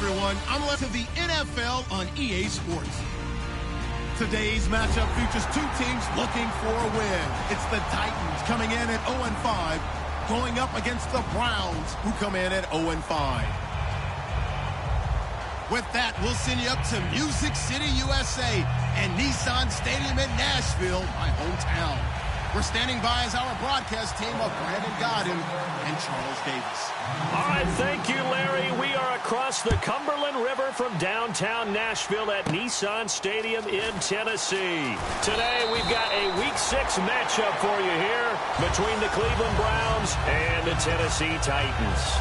everyone. I'm left to the NFL on EA Sports. Today's matchup features two teams looking for a win. It's the Titans coming in at 0-5, going up against the Browns, who come in at 0-5. With that, we'll send you up to Music City, USA, and Nissan Stadium in Nashville, my hometown. We're standing by as our broadcast team of Brandon Godden and Charles Davis. All right, thank you, Larry. We are across the Cumberland River from downtown Nashville at Nissan Stadium in Tennessee. Today, we've got a Week 6 matchup for you here between the Cleveland Browns and the Tennessee Titans.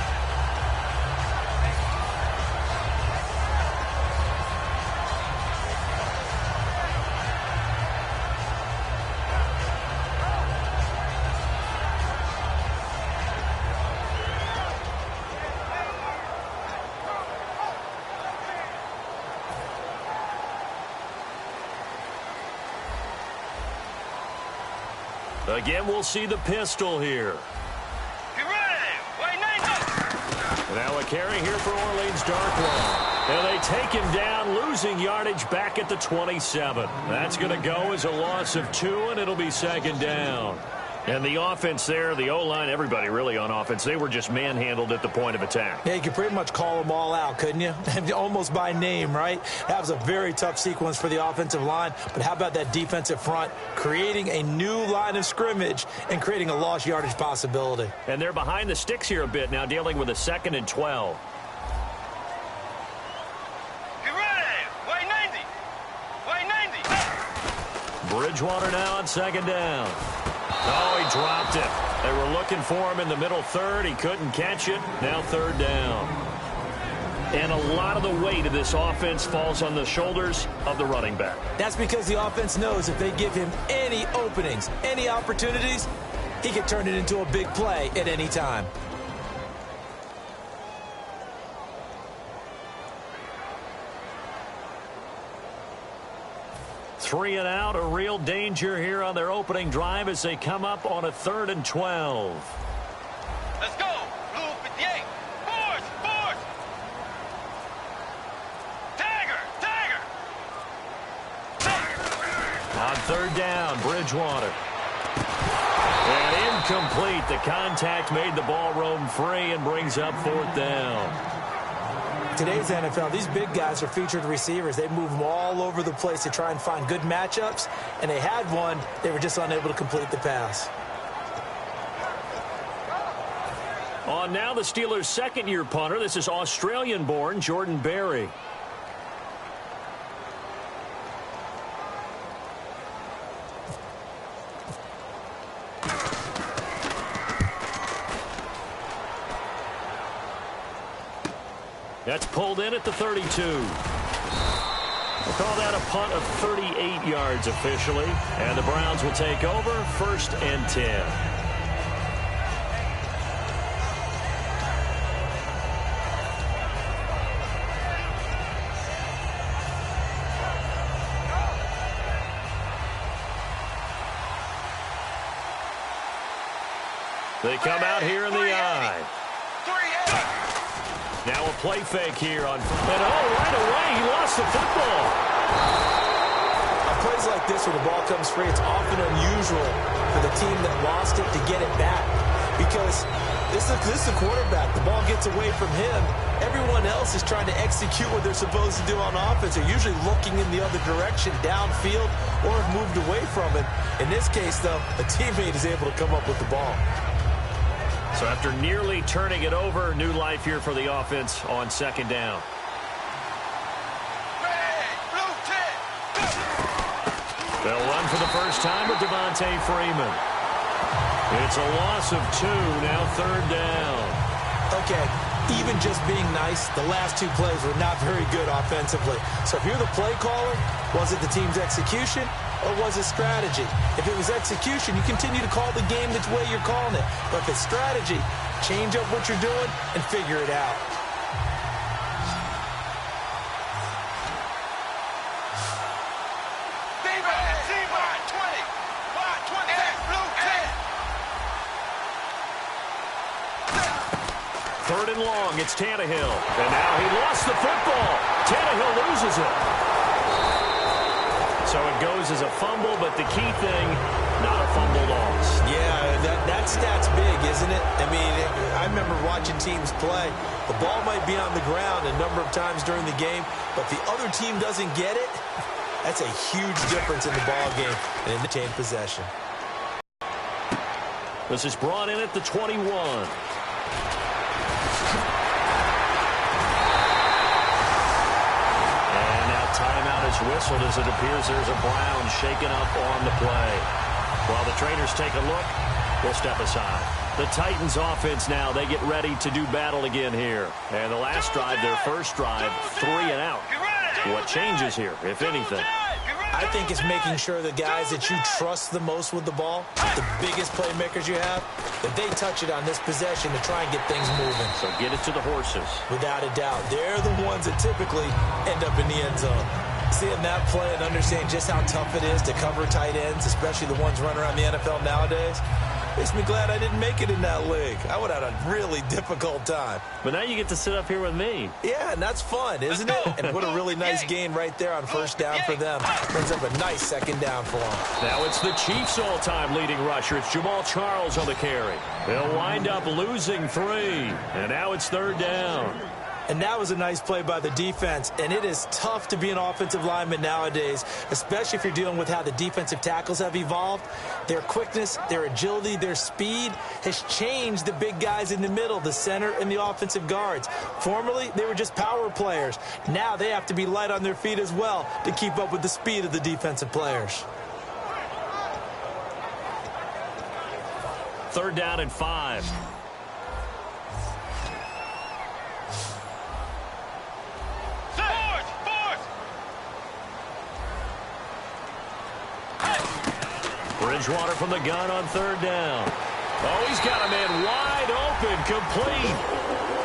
Again, we'll see the pistol here. Get ready. Now a carry here for Orleans Darkwa. And they take him down, losing yardage back at the 27. That's going to go as a loss of 2, and it'll be second down. And the offense there, the O-line, everybody really on offense, they were just manhandled at the point of attack. Yeah, you could pretty much call them all out, couldn't you? Almost by name, right? That was a very tough sequence for the offensive line. But how about that defensive front creating a new line of scrimmage and creating a lost yardage possibility? And they're behind the sticks here a bit now, dealing with a 2nd and 12. Get ready. Way 90. Way 90. Bridgewater now on 2nd down. Oh, he dropped it. They were looking for him in the middle third. He couldn't catch it. Now 3rd down. And a lot of the weight of this offense falls on the shoulders of the running back. That's because the offense knows if they give him any openings, any opportunities, he can turn it into a big play at any time. Three and out, a real danger here on their opening drive as they come up on a 3rd and 12. Let's go. Blue 58. Force. Tiger. On 3rd down, Bridgewater. And incomplete. The contact made the ball roam free and brings up 4th down. Today's NFL, these big guys are featured receivers. They move them all over the place to try and find good matchups, and they had one. They were just unable to complete the pass. On now, the Steelers' second-year punter. This is Australian-born Jordan Berry. That's pulled in at the 32. We'll call that a punt of 38 yards officially. And the Browns will take over 1st and 10. They come out here in the I. Now a play fake here on, and right away he lost the football. On plays like this where the ball comes free, it's often unusual for the team that lost it to get it back because this is the quarterback. The ball gets away from him. Everyone else is trying to execute what they're supposed to do on offense. They're usually looking in the other direction, downfield, or have moved away from it. In this case, though, a teammate is able to come up with the ball. So after nearly turning it over, new life here for the offense on 2nd down. They'll run for the first time with Devontae Freeman. It's a loss of 2, now 3rd down. Okay, even just being nice, the last 2 plays were not very good offensively. So if you're the play caller, was it the team's execution or was it strategy? If it was execution, you continue to call the game the way you're calling it. But if it's strategy, change up what you're doing and figure it out. Third and long, it's Tannehill. And now he lost the football. loses it. So it goes as a fumble, but the key thing, not a fumble loss. Yeah, that stat's big, isn't it? I mean, I remember watching teams play. The ball might be on the ground a number of times during the game, but the other team doesn't get it. That's a huge difference in the ball game and in the team possession. This is brought in at the 21. Timeout is whistled as it appears there's a Brown shaken up on the play. While the trainers take a look, we'll step aside. The Titans offense now, they get ready to do battle again here. And the last drive, their first drive, 3 and out. What changes here, if anything? I think it's making sure the guys that you trust the most with the ball, the biggest playmakers you have, that they touch it on this possession to try and get things moving. So get it to the horses. Without a doubt. They're the ones that typically end up in the end zone. Seeing that play and understanding just how tough it is to cover tight ends, especially the ones running around the NFL nowadays, makes me glad I didn't make it in that league. I would have had a really difficult time. But now you get to sit up here with me. Yeah, and that's fun, isn't it? And put a really nice gain right there on first down for them. Brings up a nice second down for them. Now it's the Chiefs' all-time leading rusher. It's Jamal Charles on the carry. They'll wind up losing 3. And now it's 3rd down. And that was a nice play by the defense. And it is tough to be an offensive lineman nowadays, especially if you're dealing with how the defensive tackles have evolved. Their quickness, their agility, their speed has changed the big guys in the middle, the center, and the offensive guards. Formerly, they were just power players. Now they have to be light on their feet as well to keep up with the speed of the defensive players. 3rd down and 5. Bridgewater from the gun on 3rd down. Oh, he's got a man wide open, complete.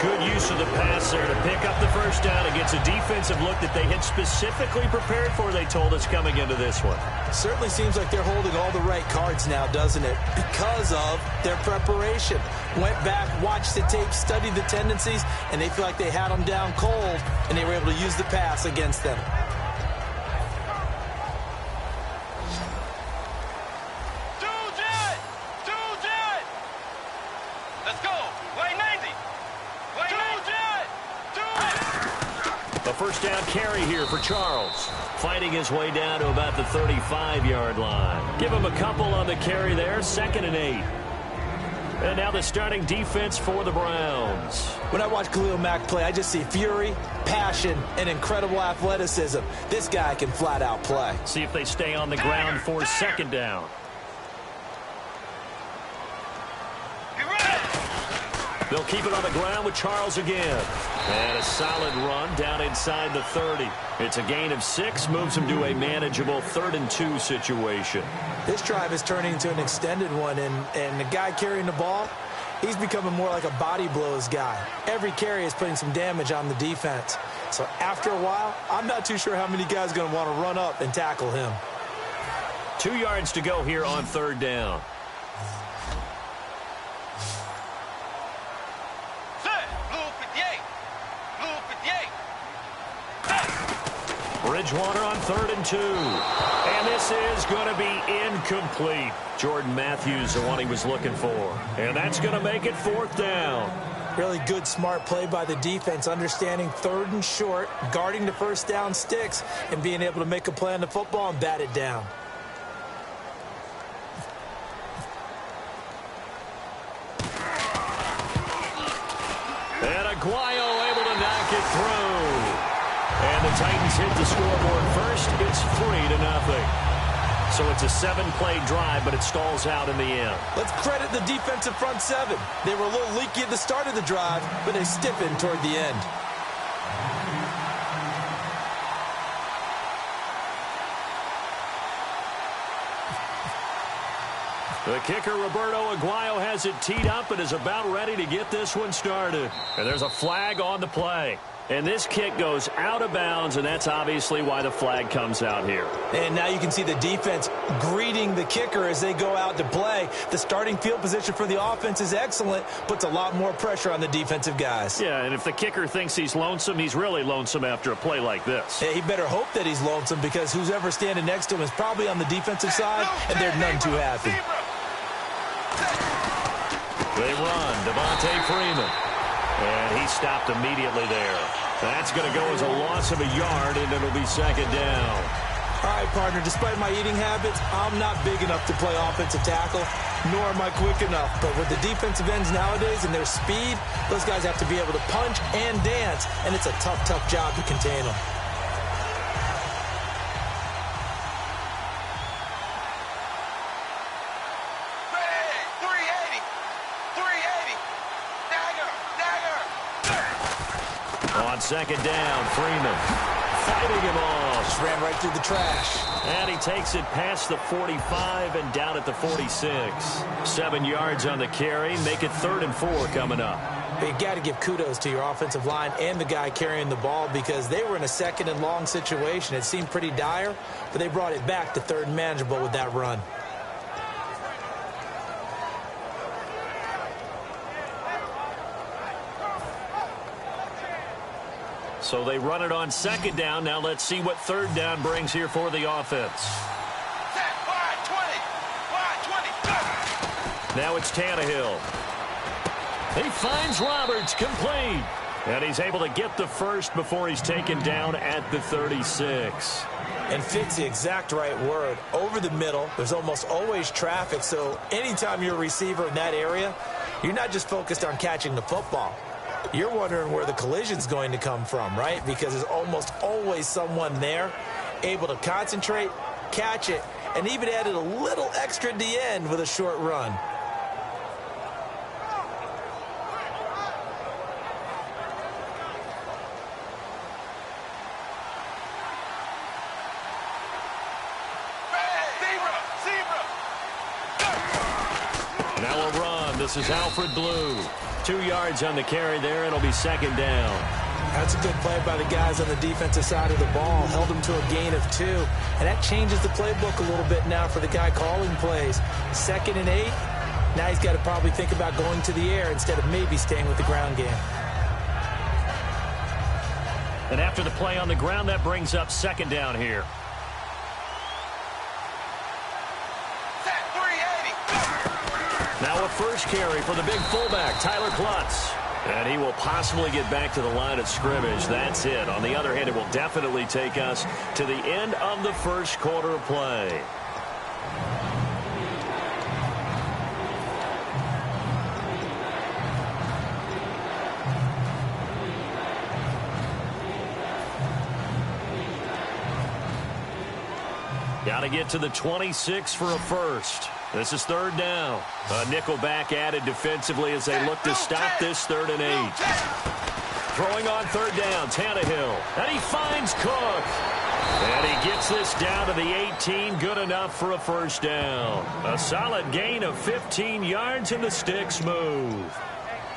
Good use of the pass there to pick up the first down against a defensive look that they had specifically prepared for, they told us, coming into this one. Certainly seems like they're holding all the right cards now, doesn't it? Because of their preparation. Went back, watched the tape, studied the tendencies, and they feel like they had them down cold, and they were able to use the pass against them. First down carry here for Charles. Fighting his way down to about the 35-yard line. Give him a couple on the carry there. 2nd and 8. And now the starting defense for the Browns. When I watch Khalil Mack play, I just see fury, passion, and incredible athleticism. This guy can flat out play. See if they stay on the ground for 2nd down. They'll keep it on the ground with Charles again. And a solid run down inside the 30. It's a gain of 6, moves him to a manageable 3rd and 2 situation. This drive is turning into an extended one, and the guy carrying the ball, he's becoming more like a body blows guy. Every carry is putting some damage on the defense. So after a while, I'm not too sure how many guys are going to want to run up and tackle him. 2 yards to go here on 3rd down. Bridgewater on 3rd and 2. And this is going to be incomplete. Jordan Matthews, the one he was looking for. And that's going to make it 4th down. Really good, smart play by the defense, understanding 3rd and short, guarding the first down sticks, and being able to make a play on the football and bat it down. And Aguayo able to knock it through. And the Titans hit the scoreboard first. It's 3-0. So it's a 7-play drive, but it stalls out in the end. Let's credit the defensive front 7. They were a little leaky at the start of the drive, but they stiffened toward the end. The kicker, Roberto Aguayo, has it teed up and is about ready to get this one started. And there's a flag on the play. And this kick goes out of bounds, and that's obviously why the flag comes out here. And now you can see the defense greeting the kicker as they go out to play. The starting field position for the offense is excellent, puts a lot more pressure on the defensive guys. Yeah, and if the kicker thinks he's lonesome, he's really lonesome after a play like this. Yeah, he better hope that he's lonesome because who's ever standing next to him is probably on the defensive side, and they're none too happy. They run, Devontae Freeman. And he stopped immediately there. That's going to go as a loss of a yard, and it'll be second down. All right, partner, despite my eating habits, I'm not big enough to play offensive tackle, nor am I quick enough. But with the defensive ends nowadays and their speed, those guys have to be able to punch and dance, and it's a tough, tough job to contain them. On second down, Freeman fighting him off. Just ran right through the trash. And he takes it past the 45 and down at the 46. 7 yards on the carry. Make it 3rd and 4 coming up. You got to give kudos to your offensive line and the guy carrying the ball because they were in a 2nd and long situation. It seemed pretty dire, but they brought it back to 3rd and manageable with that run. So they run it on 2nd down. Now let's see what 3rd down brings here for the offense. Now it's Tannehill. He finds Roberts, complete. And he's able to get the first before he's taken down at the 36. And fit's the exact right word. Over the middle, there's almost always traffic. So anytime you're a receiver in that area, you're not just focused on catching the football. You're wondering where the collision's going to come from, right? Because there's almost always someone there able to concentrate, catch it, and even added a little extra at the end with a short run. Now a run. This is Alfred Blue. 2 yards on the carry there. It'll be 2nd down. That's a good play by the guys on the defensive side of the ball. Held them to a gain of 2. And that changes the playbook a little bit now for the guy calling plays. 2nd and 8. Now he's got to probably think about going to the air instead of maybe staying with the ground game. And after the play on the ground, that brings up 2nd down here. Now a first carry for the big fullback, Tyler Klutz. And he will possibly get back to the line of scrimmage. That's it. On the other hand, it will definitely take us to the end of the first quarter of play. Got to get to the 26 for a first. This is 3rd down. A nickel back added defensively as they look to stop this 3rd and 8. Throwing on 3rd down, Tannehill. And he finds Cook. And he gets this down to the 18. Good enough for a first down. A solid gain of 15 yards and the sticks move.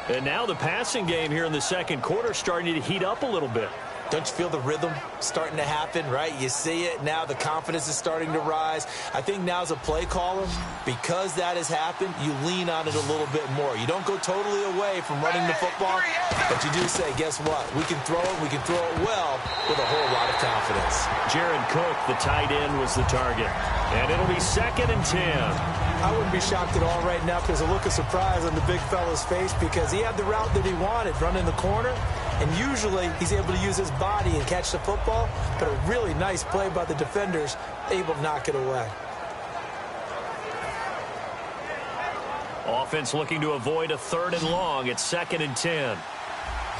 And now the passing game here in the 2nd quarter starting to heat up a little bit. Don't you feel the rhythm starting to happen, right? You see it. Now the confidence is starting to rise. I think now as a play caller, because that has happened, you lean on it a little bit more. You don't go totally away from running the football, but you do say, guess what? We can throw it. We can throw it well with a whole lot of confidence. Jared Cook, the tight end, was the target. And it'll be 2nd and 10. I wouldn't be shocked at all right now if there's a look of surprise on the big fella's face because he had the route that he wanted, running the corner. And usually he's able to use his body and catch the football, but a really nice play by the defenders, able to knock it away. Offense looking to avoid a 3rd and long. It's 2nd and 10.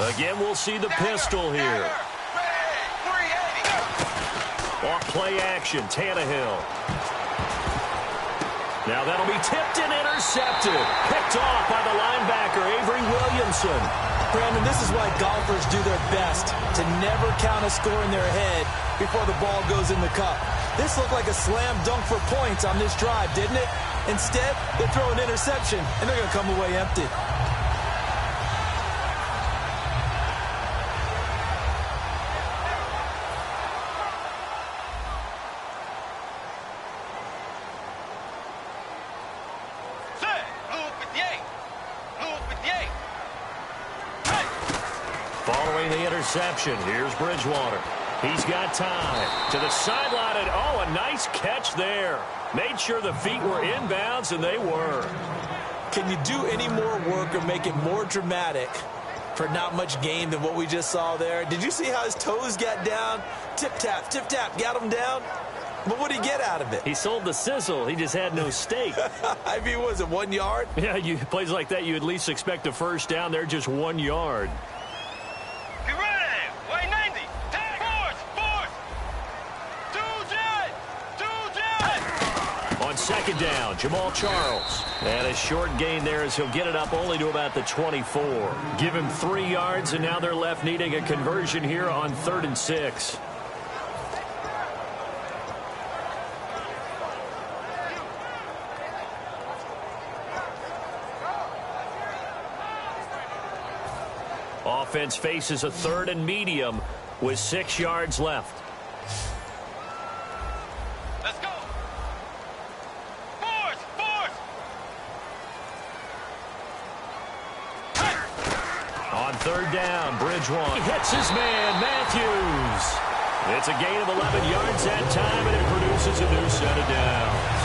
Again, we'll see the pistol here. Off play action, Tannehill. Now that'll be tipped and intercepted. Picked off by the linebacker, Avery Williamson. Brandon, this is why golfers do their best to never count a score in their head before the ball goes in the cup. This looked like a slam dunk for points on this drive, didn't it? Instead, they throw an interception, and they're going to come away empty. interception. Here's Bridgewater. He's got time to the sideline, and oh, a nice catch there. Made sure the feet were inbounds, and they were. Can you do any more work or make it more dramatic for not much gain than what we just saw there? Did you see how his toes got down? Tip-tap, got him down. But what did he get out of it? He sold the sizzle. He just had no steak. I mean, was it 1 yard? Yeah, plays like that, you at least expect a first down. They're just 1 yard. Get ready. White 90. Tag. Force. Two jet. On second down, Jamal Charles. And a short gain there as he'll get it up only to about the 24. Give him 3 yards, and now they're left needing a conversion here on 3rd and 6. Offense faces a 3rd and medium with 6 yards left. Let's go. Force. On 3rd down, Bridgewater. He hits his man, Matthews. It's a gain of 11 yards that time, and it produces a new set of downs.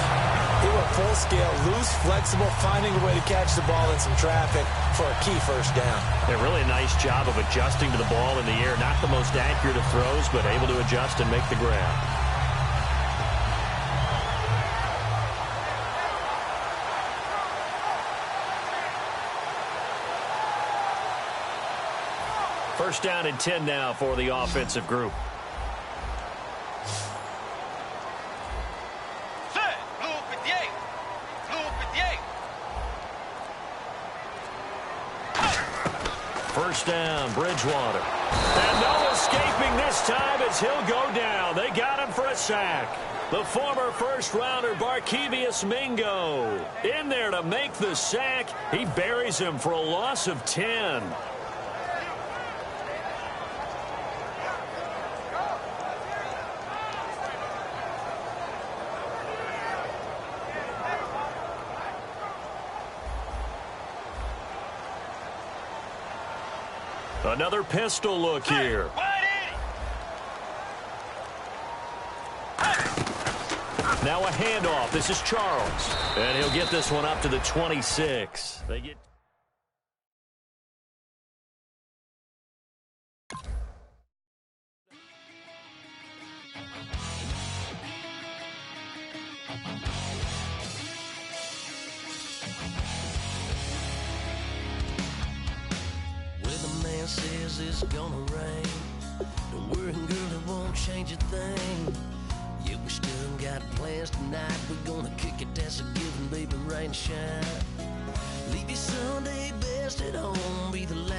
He went full scale, loose, flexible, finding a way to catch the ball in some traffic for a key first down. A really nice job of adjusting to the ball in the air. Not the most accurate of throws, but able to adjust and make the grab. First down and 10 now for the offensive group. First down, Bridgewater. And no escaping this time as he'll go down. They got him for a sack. The former first-rounder Barkevious Mingo in there to make the sack. He buries him for a loss of 10. Another pistol look here. Now a handoff. This is Charles. And he'll get this one up to the 26. They get... Says it's gonna rain. Don't worry, girl, it won't change a thing. Yeah, we still got plans tonight. We're gonna kick it, that's a given, baby, rain and shine. Leave your Sunday best at home, be the last